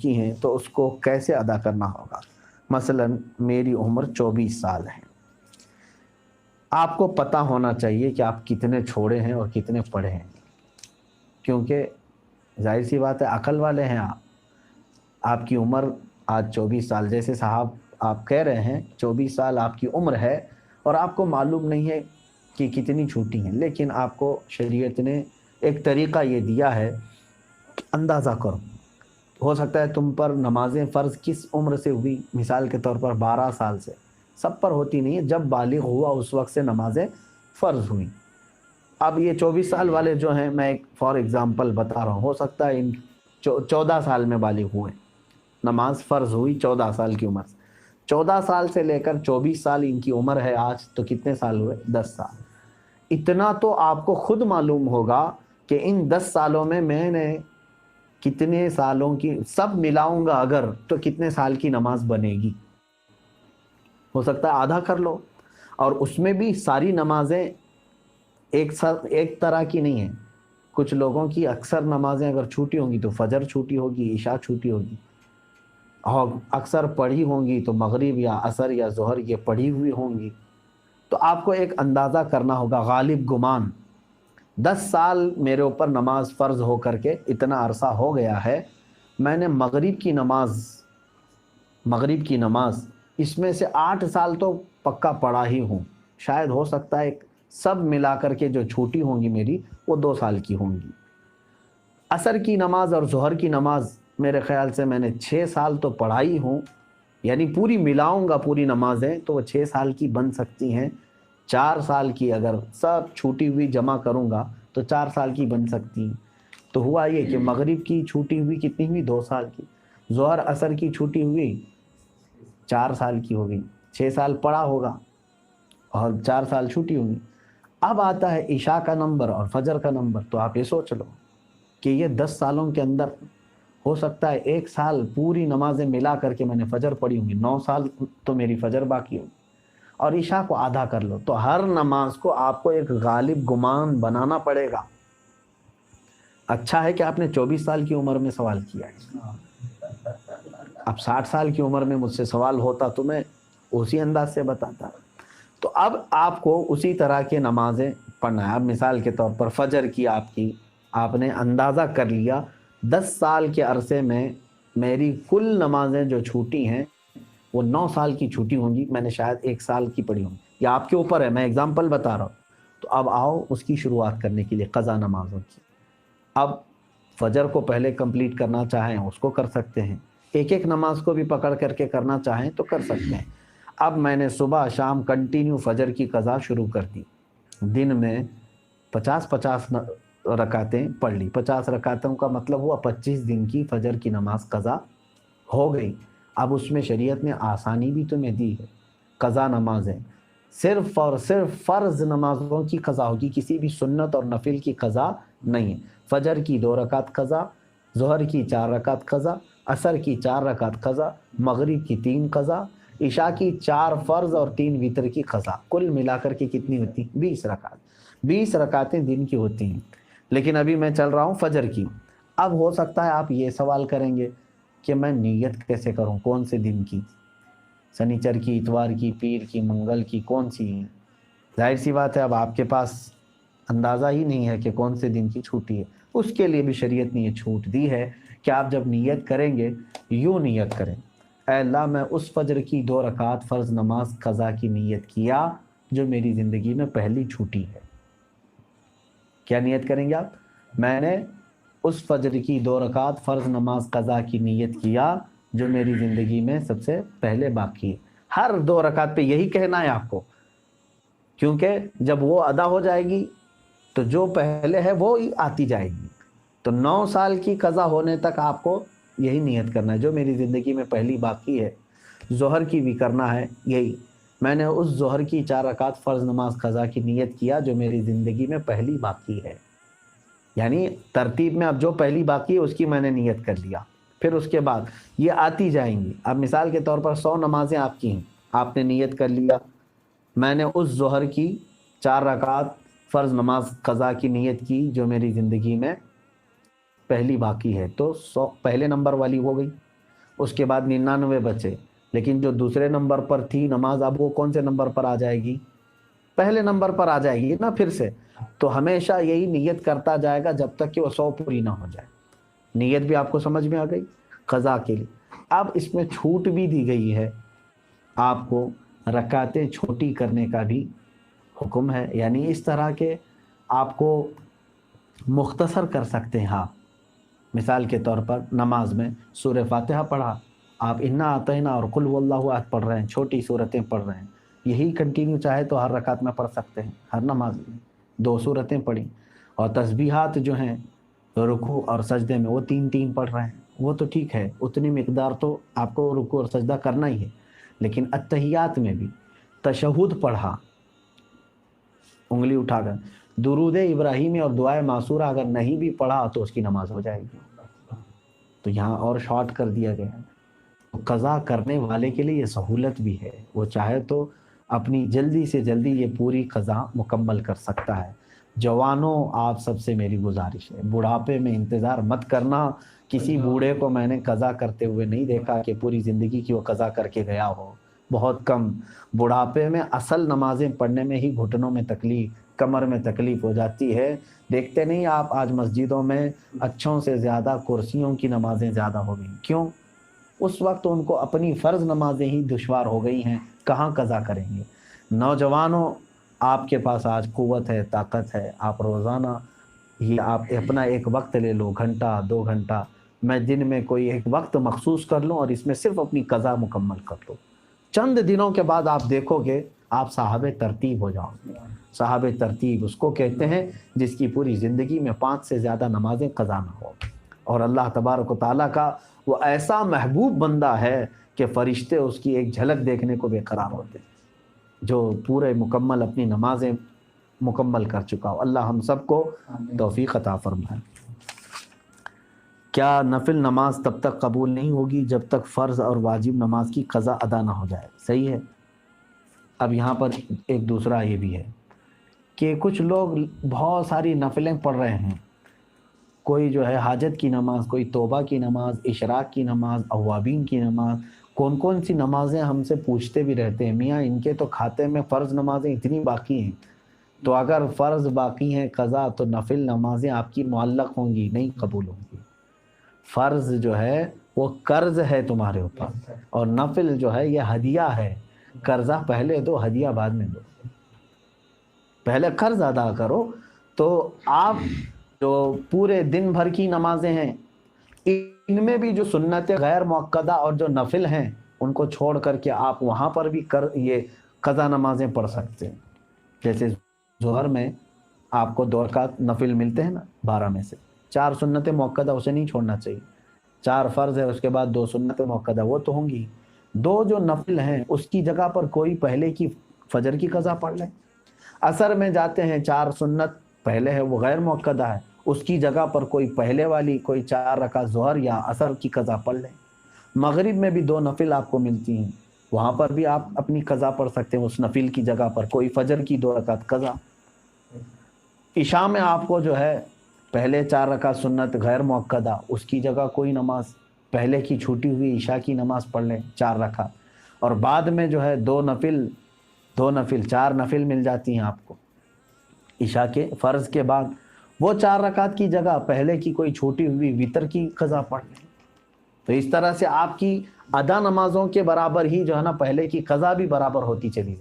چکی ہیں تو اس کو کیسے ادا کرنا ہوگا. مثلا میری عمر 24 سال ہے. آپ کو پتہ ہونا چاہیے کہ آپ کتنے چھوڑے ہیں اور کتنے پڑھے ہیں، کیونکہ ظاہر سی بات ہے عقل والے ہیں آپ کی عمر آج 24 سال، جیسے صاحب آپ کہہ رہے ہیں 24 سال آپ کی عمر ہے اور آپ کو معلوم نہیں ہے کہ کتنی چھوٹی ہیں، لیکن آپ کو شریعت نے ایک طریقہ یہ دیا ہے کہ اندازہ کرو. ہو سکتا ہے تم پر نمازیں فرض کس عمر سے ہوئی، مثال کے طور پر 12 سال سے. سب پر ہوتی نہیں ہے، جب بالغ ہوا اس وقت سے نمازیں فرض ہوئیں. اب یہ 24 سال والے جو ہیں، میں ایک فار ایگزامپل بتا رہا ہوں، ہو سکتا ہے ان 14 سال میں بالغ ہوئے، نماز فرض ہوئی 14 سال کی عمر سے. 14 سال سے لے کر 24 سال ان کی عمر ہے آج، تو کتنے سال ہوئے؟ 10 سال. اتنا تو آپ کو خود معلوم ہوگا کہ ان 10 سالوں میں نے کتنے سالوں کی سب ملاؤں گا اگر تو کتنے سال کی نماز بنے گی. ہو سکتا ہے آدھا کر لو، اور اس میں بھی ساری نمازیں ایک طرح کی نہیں ہیں. کچھ لوگوں کی اکثر نمازیں اگر چھوٹی ہوں گی تو فجر چھوٹی ہوگی، عشاء چھوٹی ہوگی، اور اکثر پڑھی ہوں گی تو مغرب یا عصر یا ظہر یہ پڑھی ہوئی ہوں گی. تو آپ کو ایک اندازہ کرنا ہوگا غالب گمان. 10 سال میرے اوپر نماز فرض ہو کر کے اتنا عرصہ ہو گیا ہے، میں نے مغرب کی نماز اس میں سے 8 سال تو پکا پڑھا ہی ہوں. شاید ہو سکتا ہے سب ملا کر کے جو چھوٹی ہوں گی میری وہ 2 سال کی ہوں گی. عصر کی نماز اور ظہر کی نماز میرے خیال سے میں نے 6 سال تو پڑھائی ہوں، یعنی پوری ملاؤں گا پوری نمازیں تو وہ 6 سال کی بن سکتی ہیں. 4 سال کی اگر سب چھوٹی ہوئی جمع کروں گا تو 4 سال کی بن سکتی ہیں. تو ہوا یہ کہ مغرب کی چھوٹی ہوئی کتنی ہوئی؟ 2 سال کی. ظہر عصر کی چھوٹی ہوئی 4 سال کی ہو گئی. 6 سال پڑھا ہوگا اور 4 سال چھوٹی ہوگی. اب آتا ہے عشاء کا نمبر اور فجر کا نمبر. تو آپ یہ سوچ لو کہ یہ 10 سالوں کے اندر ہو سکتا ہے 1 سال پوری نمازیں ملا کر کے میں نے فجر پڑھی ہوں گی، 9 سال تو میری فجر باقی ہوگی. اور عشاء کو آدھا کر لو تو ہر نماز کو آپ کو ایک غالب گمان بنانا پڑے گا. اچھا ہے کہ آپ نے 24 سال کی عمر میں سوال کیا ہے. اب 60 سال کی عمر میں مجھ سے سوال ہوتا تو میں اسی انداز سے بتاتا. تو اب آپ کو اسی طرح کے نمازیں پڑھنا ہے. اب مثال کے طور پر فجر کی آپ نے اندازہ کر لیا 10 سال کے عرصے میں میری کل نمازیں جو چھوٹی ہیں وہ 9 سال کی چھوٹی ہوں گی، میں نے شاید 1 سال کی پڑھی ہوں. یہ آپ کے اوپر ہے، میں اگزامپل بتا رہا ہوں. تو اب آؤ اس کی شروعات کرنے کے لیے قضا نمازوں کی. اب فجر کو پہلے کمپلیٹ کرنا چاہیں اس کو کر سکتے ہیں، ایک نماز کو بھی پکڑ کر کے کرنا چاہیں تو کر سکتے ہیں. اب میں نے صبح شام کنٹینیو فجر کی قضا شروع کر دی. دن میں 50 رکعتیں پڑھ لی. 50 رکعتوں کا مطلب ہوا 25 دن کی فجر کی نماز قضا ہو گئی. اب اس میں شریعت نے آسانی بھی تمہیں دی ہے. قضا نمازیں صرف اور صرف فرض نمازوں کی قضا ہوگی، کسی بھی سنت اور نفل کی قضا نہیں ہے. فجر کی 2 رکعت قضا، ظہر کی 4 رکعت قضا، عصر کی 4 رکعت قضا، مغرب کی 3 قضا، عشاء کی 4 فرض اور 3 وتر کی قضا. کل ملا کر کے کتنی ہوتی؟ 20 رکعت. 20 رکعتیں دن کی ہوتی ہیں. لیکن ابھی میں چل رہا ہوں فجر کی. اب ہو سکتا ہے آپ یہ سوال کریں گے کہ میں نیت کیسے کروں، کون سے دن کی؟ سنیچر کی، اتوار کی، پیر کی، منگل کی، کون سی ہیں؟ ظاہر سی بات ہے اب آپ کے پاس اندازہ ہی نہیں ہے کہ کون سے دن کی چھوٹی ہے. اس کے لیے بھی شریعت نے یہ چھوٹ دی ہے کہ آپ جب نیت کریں گے یوں نیت کریں: اے اللہ میں اس فجر کی 2 رکعت فرض نماز قضا کی نیت کیا جو میری زندگی میں پہلی چھوٹی ہے. کیا نیت کریں گے آپ؟ میں نے اس فجر کی 2 رکعت فرض نماز قضا کی نیت کیا جو میری زندگی میں سب سے پہلے باقی ہے. ہر 2 رکعت پہ یہی کہنا ہے آپ کو، کیونکہ جب وہ ادا ہو جائے گی تو جو پہلے ہے وہ ہی آتی جائے گی. تو 9 سال کی قضا ہونے تک آپ کو یہی نیت کرنا ہے جو میری زندگی میں پہلی باقی ہے. ظہر کی بھی کرنا ہے یہی: میں نے اس ظہر کی 4 رکعت فرض نماز قضا کی نیت کیا جو میری زندگی میں پہلی باقی ہے. یعنی ترتیب میں اب جو پہلی باقی ہے اس کی میں نے نیت کر لیا، پھر اس کے بعد یہ آتی جائیں گی. اب مثال کے طور پر 100 نمازیں آپ کی ہیں، آپ نے نیت کر لیا میں نے اس ظہر کی 4 رکعت فرض نماز قضا کی نیت کی جو میری زندگی میں پہلی باقی ہے، تو 100 پہلے نمبر والی ہو گئی. اس کے بعد 99 بچے، لیکن جو دوسرے نمبر پر تھی نماز اب وہ کون سے نمبر پر آ جائے گی؟ پہلے نمبر پر آ جائے گی نا پھر سے. تو ہمیشہ یہی نیت کرتا جائے گا جب تک کہ وہ 100 پوری نہ ہو جائے. نیت بھی آپ کو سمجھ میں آ گئی قضا کے لیے. اب اس میں چھوٹ بھی دی گئی ہے آپ کو، رکعتیں چھوٹی کرنے کا بھی حکم ہے، یعنی اس طرح کے آپ کو مختصر کر سکتے ہیں آپ. مثال کے طور پر نماز میں سورہ فاتحہ پڑھا، آپ انا اعطینا اور قل هو اللہ احد پڑھ رہے ہیں، چھوٹی صورتیں پڑھ رہے ہیں، یہی کنٹینیو چاہے تو ہر رکعت میں پڑھ سکتے ہیں، ہر نماز میں 2 صورتیں پڑھی. اور تسبیحات جو ہیں رکوع اور سجدے میں وہ 3 پڑھ رہے ہیں، وہ تو ٹھیک ہے، اتنی مقدار تو آپ کو رکوع اور سجدہ کرنا ہی ہے. لیکن اتحیات میں بھی تشہد پڑھا انگلی اٹھا کر، درود ابراہیمی اور دعائے معصورہ اگر نہیں بھی پڑھا تو اس کی نماز ہو جائے گی. تو یہاں اور شارٹ کر دیا گیا ہے. قضا کرنے والے کے لیے یہ سہولت بھی ہے، وہ چاہے تو اپنی جلدی سے جلدی یہ پوری قضا مکمل کر سکتا ہے. جوانوں آپ سب سے میری گزارش ہے، بڑھاپے میں انتظار مت کرنا. کسی بوڑھے کو میں نے قضا کرتے ہوئے نہیں دیکھا کہ پوری زندگی کی وہ قضا کر کے گیا ہو، بہت کم. بڑھاپے میں اصل نمازیں پڑھنے میں ہی گھٹنوں میں تکلیف، کمر میں تکلیف ہو جاتی ہے. دیکھتے نہیں آپ آج مسجدوں میں اچھوں سے زیادہ کرسیوں کی نمازیں زیادہ ہو گئی. کیوں؟ اس وقت ان کو اپنی فرض نمازیں ہی دشوار ہو گئی ہیں، کہاں قضا کریں گے. نوجوانوں آپ کے پاس آج قوت ہے، طاقت ہے، آپ روزانہ یہ آپ اپنا ایک وقت لے لو، گھنٹہ 2 گھنٹہ، میں دن میں کوئی ایک وقت مخصوص کر لوں اور اس میں صرف اپنی قضا مکمل کر لو. چند دنوں کے بعد آپ دیکھو گے آپ صاحب ترتیب ہو جاؤ گے. صاحب ترتیب اس کو کہتے ہیں جس کی پوری زندگی میں 5 سے زیادہ نمازیں قضا نہ ہو. اور اللہ تبارک و تعالیٰ کا وہ ایسا محبوب بندہ ہے کہ فرشتے اس کی ایک جھلک دیکھنے کو بے قرار ہوتے ہیں، جو پورے مکمل اپنی نمازیں مکمل کر چکا ہو. اللہ ہم سب کو توفیق عطا فرمائے. کیا نفل نماز تب تک قبول نہیں ہوگی جب تک فرض اور واجب نماز کی قضا ادا نہ ہو جائے؟ صحیح ہے. اب یہاں پر ایک دوسرا یہ بھی ہے کہ کچھ لوگ بہت ساری نفلیں پڑھ رہے ہیں، کوئی جو ہے حاجت کی نماز، کوئی توبہ کی نماز، اشراق کی نماز، اوابین کی نماز، کون سی نمازیں ہم سے پوچھتے بھی رہتے ہیں میاں ان کے تو کھاتے میں فرض نمازیں اتنی باقی ہیں. تو اگر فرض باقی ہیں قضا تو نفل نمازیں آپ کی معلق ہوں گی، نہیں قبول ہوں گی. فرض جو ہے وہ قرض ہے تمہارے اوپر، اور نفل جو ہے یہ ہدیہ ہے. قرضہ پہلے دو، ہدیہ بعد میں دو. پہلے قرض ادا کرو. تو آپ جو پورے دن بھر کی نمازیں ہیں ان میں بھی جو سنت غیر مؤکدہ اور جو نفل ہیں ان کو چھوڑ کر کے آپ وہاں پر بھی یہ قضا نمازیں پڑھ سکتے ہیں. جیسے ظہر میں آپ کو 2 رکعت نفل ملتے ہیں نا 12 میں سے، 4 سنت مؤکدہ اسے نہیں چھوڑنا چاہیے. 4 فرض ہے، اس کے بعد 2 سنت مؤکدہ وہ تو ہوں گی. 2 جو نفل ہیں اس کی جگہ پر کوئی پہلے کی فجر کی قضا پڑھ لیں. عصر میں جاتے ہیں 4 سنت پہلے ہے وہ غیر مؤکدہ ہے، اس کی جگہ پر کوئی پہلے والی کوئی 4 رکعت ظہر یا عصر کی قضا پڑھ لیں. مغرب میں بھی 2 نفل آپ کو ملتی ہیں، وہاں پر بھی آپ اپنی قضا پڑھ سکتے ہیں، اس نفل کی جگہ پر کوئی فجر کی 2 رکعت قضا. عشاء میں آپ کو جو ہے پہلے 4 رکعت سنت غیر مؤکدہ، اس کی جگہ کوئی نماز پہلے کی چھوٹی ہوئی عشاء کی نماز پڑھ لیں 4 رکعت، اور بعد میں جو ہے 2 نفل 4 نفل مل جاتی ہیں آپ کو عشاء کے فرض کے بعد. وہ 4 رکعت کی جگہ پہلے کی کوئی چھوٹی ہوئی وتر کی قضا پڑھ لیں. تو اس طرح سے آپ کی ادا نمازوں کے برابر ہی جو ہے نا پہلے کی قضا بھی برابر ہوتی چلی جائے.